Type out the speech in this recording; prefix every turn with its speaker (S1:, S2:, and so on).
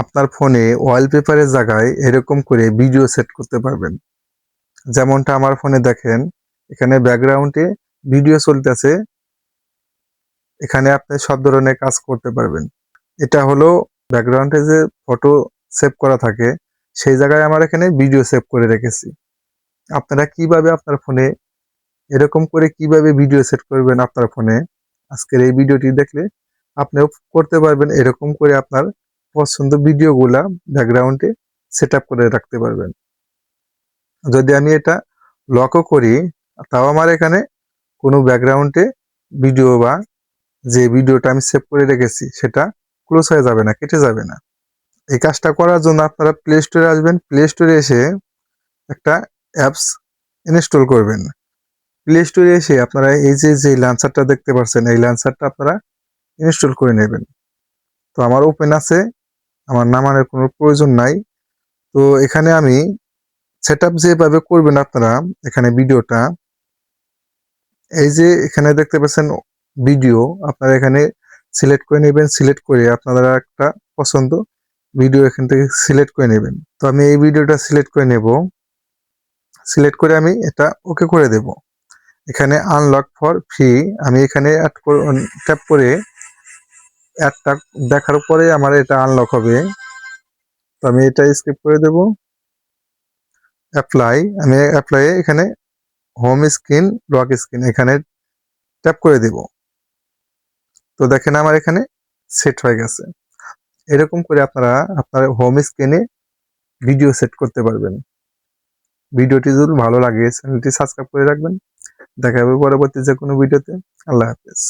S1: আপনার ফোনে ওয়ালপেপারের জায়গায় এরকম করে ভিডিও সেট করতে পারবেন। যেমনটা আমার ফোনে দেখেন, এখানে ব্যাকগ্রাউন্ডে ভিডিও চলতেছে। এখানে আপনি সব ধরনের কাজ করতে পারবেন। এটা হলো ব্যাকগ্রাউন্ডে যে ফটো সেভ করা থাকে, সেই জায়গায় আমার এখানে ভিডিও সেভ করে রেখেছি। আপনারা কিভাবে আপনার ফোনে এরকম করে কিভাবে ভিডিও সেট করবেন আপনার ফোনে, আজকের এই ভিডিওটি দেখলে আপনিও করতে পারবেন। এরকম করে আপনার পছন্দ ভিডিওগুলা ব্যাকগ্রাউন্ডে সেট আপ করে রাখতে পারবেন। যদি আমি এটা লকও করি, তাও আমার এখানে কোনো ব্যাকগ্রাউন্ডে ভিডিও বা যে ভিডিওটা আমি সেভ করে রেখেছি সেটা ক্লোজ হয়ে যাবে না, কেটে যাবে না। এই কাজটা করার জন্য আপনারা প্লে স্টোরে আসবেন। প্লে স্টোরে এসে একটা অ্যাপস ইনস্টল করবেন। প্লে স্টোরে এসে আপনারা এই যে লঞ্চারটা দেখতে পাচ্ছেন, এই লঞ্চারটা আপনারা ইনস্টল করে নেবেন। তো আমার ওপেন আছে, আমার নামানোর কোনো প্রয়োজন নাই। তো এখানে আমি সেট আপ যেভাবে করবেন আপনারা, এখানে ভিডিওটা এই যে এখানে দেখতে পাচ্ছেন ভিডিও, আপনারা এখানে সিলেক্ট করে নেবেন। সিলেক্ট করে আপনারা একটা পছন্দ ভিডিও এখান থেকে সিলেক্ট করে নেবেন। তো আমি এই ভিডিওটা সিলেক্ট করে নেব। সিলেক্ট করে আমি এটা ওকে করে দেব। এখানে আনলক ফর ফ্রি, আমি এখানে ট্যাপ করে অ্যাডটা দেখার পরে আমার এটা আনলক হবে। তো আমি এটা স্কিপ করে দেব। অ্যাপ্লাই, আমি অ্যাপ্লাই এখানে হোম স্ক্রিন লক স্ক্রিন এখানে ট্যাপ করে দেব। তো দেখেন আমার এখানে সেট হয়ে গেছে। এরকম করে আপনারা আপনার হোম স্ক্রিনে ভিডিও সেট করতে পারবেন। ভিডিওটি যদি ভালো লাগে চ্যানেলটি সাবস্ক্রাইব করে রাখবেন। দেখা হবে পরবর্তী যে কোনো ভিডিওতে। আল্লাহ হাফেজ।